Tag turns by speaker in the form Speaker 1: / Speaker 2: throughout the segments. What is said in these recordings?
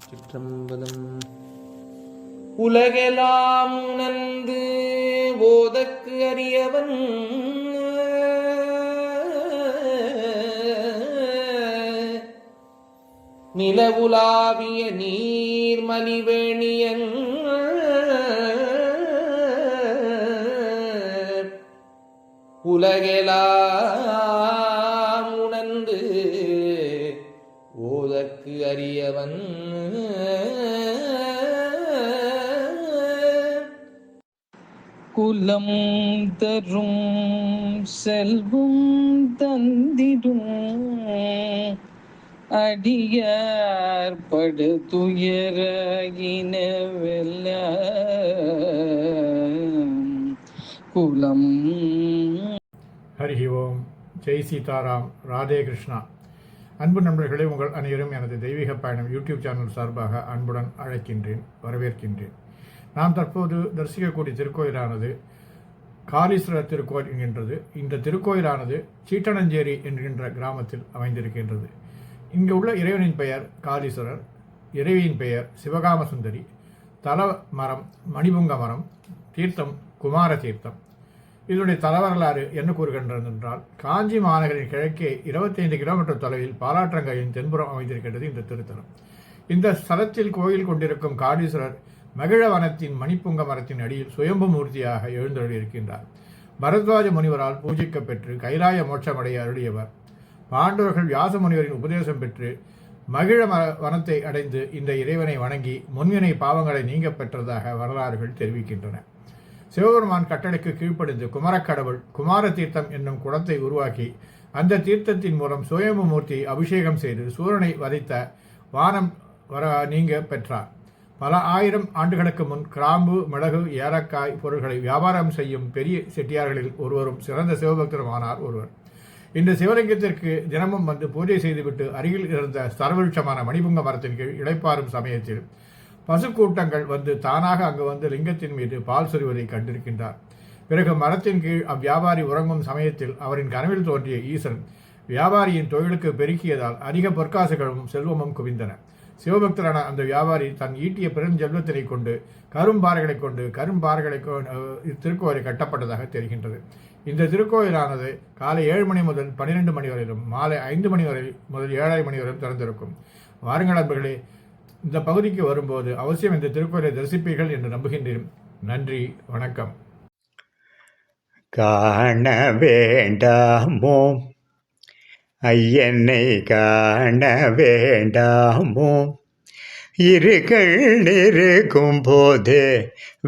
Speaker 1: சிற்றம்பலம். உலகெல்லாம் உணர்ந்து ஓதற்கு அறியவன் நிலவுலாவிய நீர்மலிவேணியன் உலகெல்லாம் உணர்ந்து ஓதற்கு அறியவன்
Speaker 2: குலம் தரும் செல்வம் தந்திடும் அடியார் படு துயர இனவெல்ல குலம்.
Speaker 3: ஹரி ஓம். ஜெய் சீதாராம். ராதே கிருஷ்ணா. அன்பு நண்பர்களே, உங்கள் அனைவரும் எனது தெய்வீக பயணம் யூடியூப் சேனல் சார்பாக அன்புடன் அழைக்கின்றேன், வரவேற்கின்றேன். நாம் தற்போது தரிசிக்கக்கூடிய திருக்கோயிலானது காளீஸ்வரர் திருக்கோயில் என்கின்றது. இந்த திருக்கோயிலானது சீட்டணஞ்சேரி என்கின்ற கிராமத்தில் அமைந்திருக்கின்றது. இங்கு உள்ள இறைவனின் பெயர் காளீஸ்வரர், இறைவியின் பெயர் சிவகாம சுந்தரி, தல மரம் மணிபுங்க மரம், தீர்த்தம் குமார தீர்த்தம். இதனுடைய தலவரலாறு என்ன கூறுகின்றது என்றால், காஞ்சி மாநகரின் கிழக்கே 25 கிலோமீட்டர் தொலைவில் பாலாற்றங்கையின் தென்புறம் அமைந்திருக்கின்றது இந்த திருத்தலம். இந்த ஸ்தலத்தில் கோயில் கொண்டிருக்கும் காளீஸ்வரர் மகிழ வனத்தின் மணிப்புங்க மரத்தின் அடியில் சுயம்பு மூர்த்தியாக எழுந்தருளியிருக்கின்றார். பரத்வாஜ முனிவரால் பூஜிக்க பெற்று கைலாய மோட்சமடைய அருளியவர். பாண்டவர்கள் வியாச முனிவரின் உபதேசம் பெற்று மகிழ வனத்தை அடைந்து இந்த இறைவனை வணங்கி முன்வினை பாவங்களை நீங்க பெற்றதாக வரலாறுகள் தெரிவிக்கின்றன. சிவபெருமான் கட்டளைக்கு கீழ்ப்படிந்து குமரக்கடவுள் குமார தீர்த்தம் என்னும் குளத்தை உருவாக்கி அந்த தீர்த்தத்தின் மூலம் சுயம்பு மூர்த்தியை அபிஷேகம் செய்து சூரனை வதைத்த வானம் நீங்க பெற்றார். பல ஆயிரம் ஆண்டுகளுக்கு முன் கிராம்பு, மிளகு, ஏலக்காய் பொருட்களை வியாபாரம் செய்யும் பெரிய செட்டியார்களில் ஒருவரும் சிறந்த சிவபக்தருமானார் ஒருவர். இந்த சிவலிங்கத்திற்கு தினமும் வந்து பூஜை செய்துவிட்டு அருகில் இருந்த ஸ்தலவிருட்சமான மணிபுங்க மரத்தின் கீழ் இளைப்பாறும் சமயத்தில் பசுக்கூட்டங்கள் வந்து தானாக அங்கு வந்து லிங்கத்தின் மீது பால் சொரிவதை கண்டிருக்கின்றார். பிறகு மரத்தின் கீழ் அவ்வியாபாரி உறங்கும் சமயத்தில் அவரின் கனவில் தோன்றிய ஈசன் வியாபாரியின் தொழிலுக்கு பெருக்கியதால் அதிக பொற்காசுகளும் செல்வமும் குவிந்தன. சிவபக்தரான அந்த வியாபாரி தன் ஈட்டிய பெருஞ்செல்வத்தினை கொண்டு கரும்பாறைகளை திருக்கோயிலை கட்டப்பட்டதாக தெரிகின்றது. இந்த திருக்கோயிலானது காலை 7 மணி முதல் 12 மணி வரையிலும் மாலை 5 மணி வரை முதல் 7:30 மணி வரையும் திறந்திருக்கும். வாருங்கள் நண்பர்களே, இந்த பகுதிக்கு வரும்போது அவசியம் இந்த திருக்கோயிலை தரிசிப்பீர்கள் என்று நம்புகின்றேன். நன்றி, வணக்கம்.
Speaker 4: காண வேண்டாமோ ஐயனை, காண வேண்டாமோ இருகள் நெருக்கும் போதே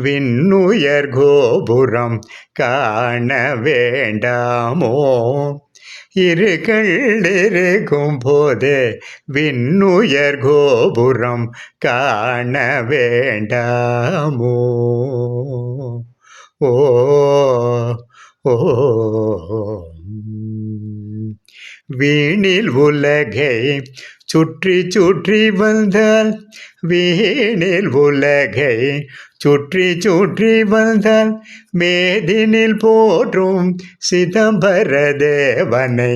Speaker 4: விண்ணுயர் கோபுரம் காண வேண்டாமோ, இருகள் நெருக்கும் போதே விண்ணுயர் கோபுரம் காண வேண்டாமோ. ஓ ஓ வீணில் உலகை சுற்றி சுற்றி வந்தால், வீணில் உலகை சுற்றி சுற்றி வந்தால் மேதினில் போற்றும் சிதம்பர தேவனை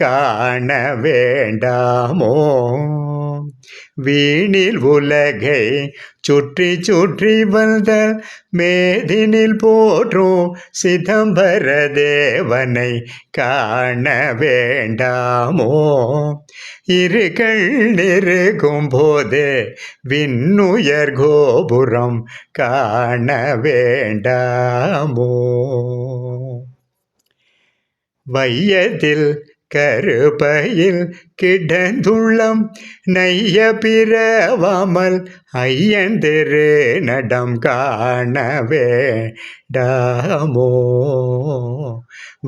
Speaker 4: காண வேண்டாமோ. வீணில் உலகை சுற்றி சுற்றி வந்தால் மேதினில் போற்றும் சிதம்பர தேவனை காண வேண்டாமோ. இருகள் நெருக்கும் போதே விண்ணுயர் கோபுரம் காண வேண்டாமோ. வையத்தில் கருப்பையில் கிடந்துள்ளம் நைய பிறவாமல் ஐயன் திரு நடம் காண வேண்டாமோ.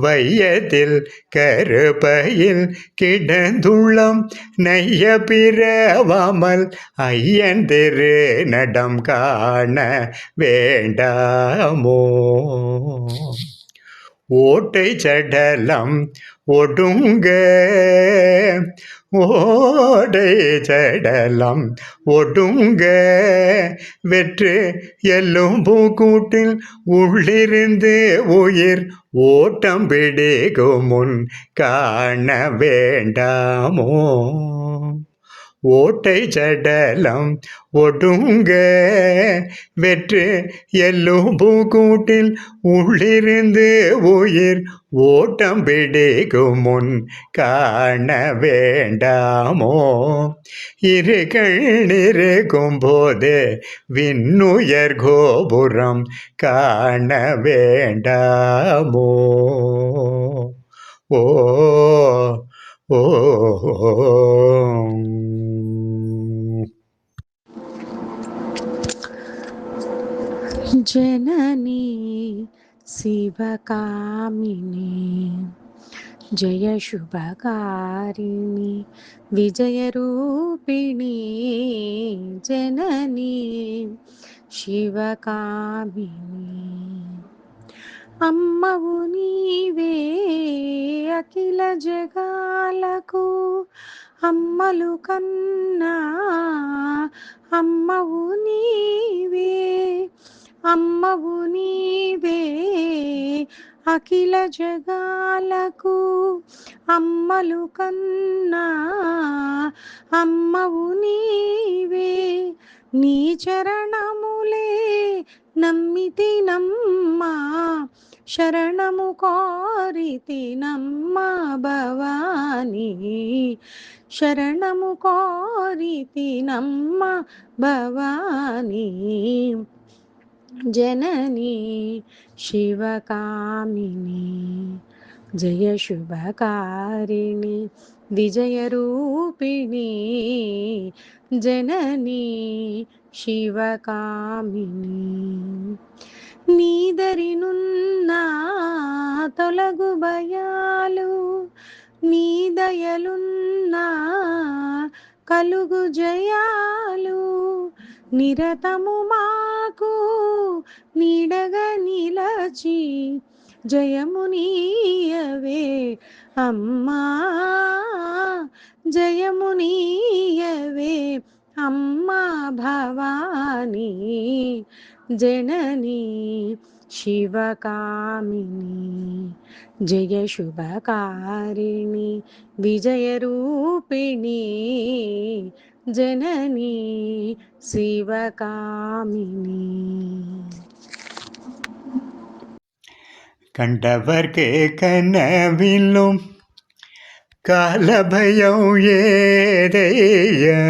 Speaker 4: வையத்தில் கருப்பையில் கிடந்துள்ளம் நைய பிறவாமல் ஐயன் திரு நடம் காண வேண்டாமோ. ஓட்டை சடலம் ஒடுங்க, ஓடை சடலம் ஒடுங்க வெற்று எலும்பு கூட்டில் உள்ளிருந்து உயிர் ஓட்டம் பிடிக்கும் முன் காண வேண்டாமோ. ஓட்டை சடலம் ஒடுங்க வெற்று எலும்பு கூட்டில் உள்ளிருந்து உயிர் ஓட்டம் பிடிக்கும் முன் காண வேண்டாமோ? இருகள் இருக்கும் போது விண்ணுயர் கோபுரம் காண வேண்டாமோ? ஓ ஓ
Speaker 5: जननी शिवकामिनी जय शुभकारिणी विजयरूपिणी जननी शिवकामिनी అమ్మవు నీవే అఖిల జగాలకు అమ్మలు కన్నా అమ్మవు నీవే అమ్మవు నీవే అఖిల జగాలకు అమ్మలు కన్నా అమ్మవు నీవే నీ చరణములే నమ్మితినమ్మా శరణము కోరితినమ్మా భవానీ శరణము కోరితినమ్మా భవానీ జననీ శివకామిని జయ శుభకారిణి విజయరూపిణి జననీ శివకామిని నీదరినున్న తొలగు భయాలు నీ దయలున్న కలుగు జయాలు నిరతము మాకు నీడగా నిలచి జయమునీయవే అమ్మా జయమునీయవే అమ్మా భవానీ జననీ శివకామిని జయ శుభకారిణి విజయరూపిణి జననీ శివకామిని
Speaker 4: கண்டவர்க்கு கனவிலும் காலபயம் ஏதையா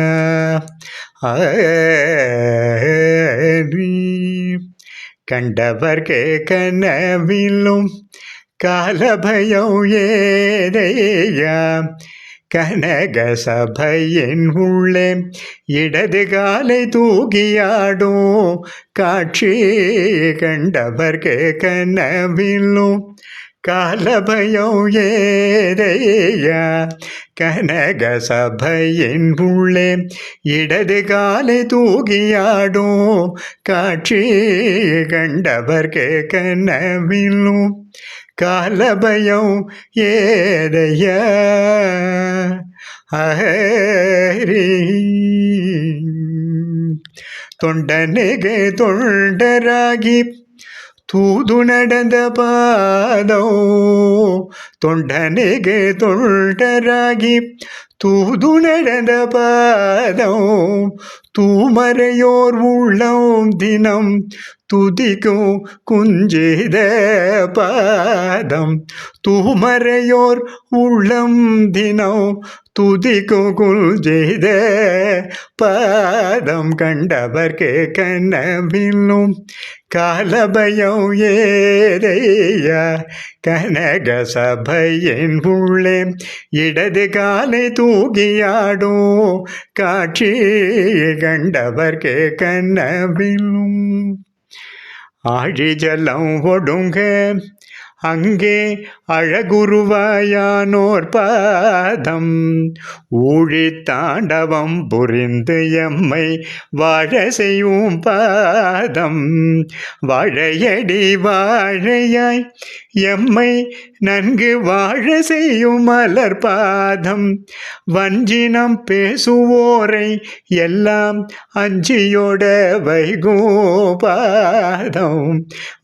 Speaker 4: கண்டவர்க்கு கனவிலும் காலபயம் ஏதையா கனக சபையின் உள்ளே இடது காலை தூக்கியாடும் காட்சி கண்டவர்க்கு கனவிலும் காலபயம் ஏதையா கனக சபையின் உள்ளே இடது காலை தூக்கியாடும் காட்சி கண்டவர்க்கு கனவிலும் காலபயம் ஏதையா ஹரி தொண்டனுக்கு தொண்டராகி தூது நடந்த பாதம் தொண்டனுக்கு தொண்டராகி தூது நடந்த பாதம் தூமறையோர் உள்ளம் தினம் துதிக்கும் குஞ்சித பாதம் தூமறையோர் உள்ளம் தினம் துதிக்கும் குஞ்சித பாதம் கண்டவர்க்கு கனவிலும் காலபயம் ஏதையா கனக சபையின் உள்ளே இடது காலை தூக்கியாடும் காட்சி கண்டவர்க்கு கனவிலும் ஆழி ஜலம் ஒடுங்க அங்கே அழகுருவாயானோர் பாதம் ஊழி தாண்டவம் புரிந்து எம்மை வாழ செய்யும் பாதம் வாழையடி வாழையாய் எம்மை நன்கு வாழ செய்யும் மலர் பாதம் வஞ்சினம் பேசுவோரை எல்லாம் அஞ்சியோட வைகும் பாதம்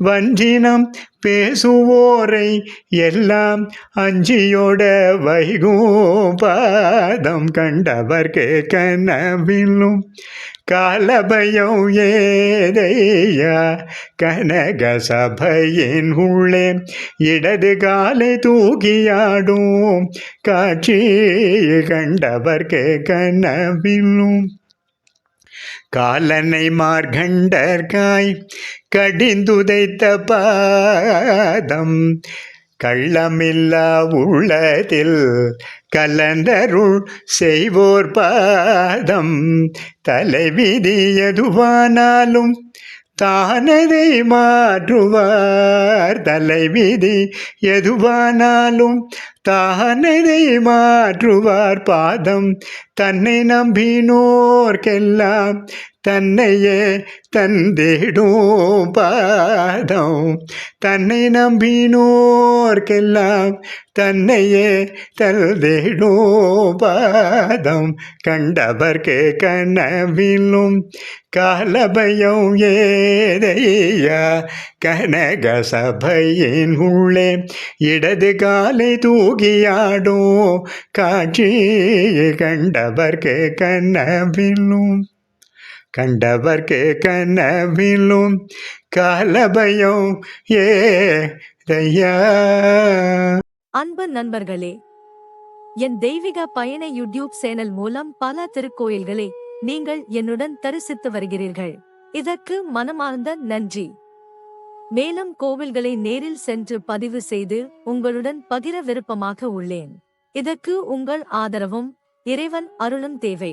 Speaker 4: வஞ்சினம் பேசுவோரை எல்லாம் அஞ்சியோட வைகும் பாதம் கண்டவர்க்கு கனவிலும் காலபயம் ஏதையா கனக சபையின் உள்ளே இடது காலை தூக்கியாடும் காட்சி கண்டவர்க்கு கனவிலும் காலனை மார்கண்டர்காய் கடிந்துதைத்த பாதம் கள்ளமில்லா உள்ளதில் கலந்தருள் செய்வோர் பாதம் தலைவிதி எதுவானாலும் தானதை மாற்றுவார் தலைவிதி எதுவானாலும் தானதை மாற்றுவார் பாதம் தன்னை நம்பினோர்க்கெல்லாம் தன்னையே தந்திடும் பாதம் தன்னை நம்பினோர்க்கெல்லாம் தன்னையே தந்திடும் பாதம் கண்டவர்க்கு கனவிலும் காலபயம் ஏதையா கனக சபையின் உள்ளே இடது காலை தூக்கியாடும் காட்சி கண்டவர்க்கு கனவிலும் கனவிலும் காலபயம் ஏதையா.
Speaker 6: அன்பு நண்பர்களே, என் தெய்வீக பயண யூடியூப் சேனல் மூலம் பல திருக்கோயில்களை நீங்கள் என்னுடன் தரிசித்து வருகிறீர்கள். இதற்கு மனமார்ந்த நன்றி. மேலும் கோவில்களை நேரில் சென்று பதிவு செய்து உங்களுடன் பகிர விருப்பமாக உள்ளேன். இதற்கு உங்கள் ஆதரவும் இறைவன் அருளும் தேவை.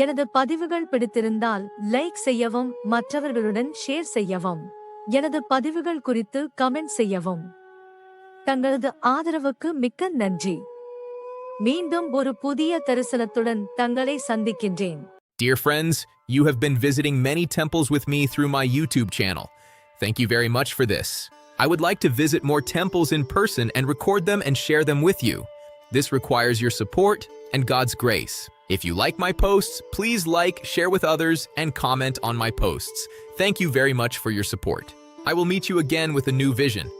Speaker 6: எனது பதிவுகள் பிடித்திருந்தால் லைக் செய்யவும் மற்றவர்களுடன் ஷேர் செய்யவும் எனது பதிவுகள் குறித்து கமெண்ட் செய்யவும். தங்களது ஆதரவுக்கு மிக்க நன்றி. மீண்டும் ஒரு புதிய தரிசனத்துடன் தங்களை சந்திக்கின்றேன்.
Speaker 7: Dear friends, you have been visiting many temples with me through my YouTube channel. Thank you very much for this. I would like to visit more temples in person and record them and share them with you. This requires your support and God's grace. If you like my posts, please like, share with others, and comment on my posts. Thank you very much for your support. I will meet you again with a new vision.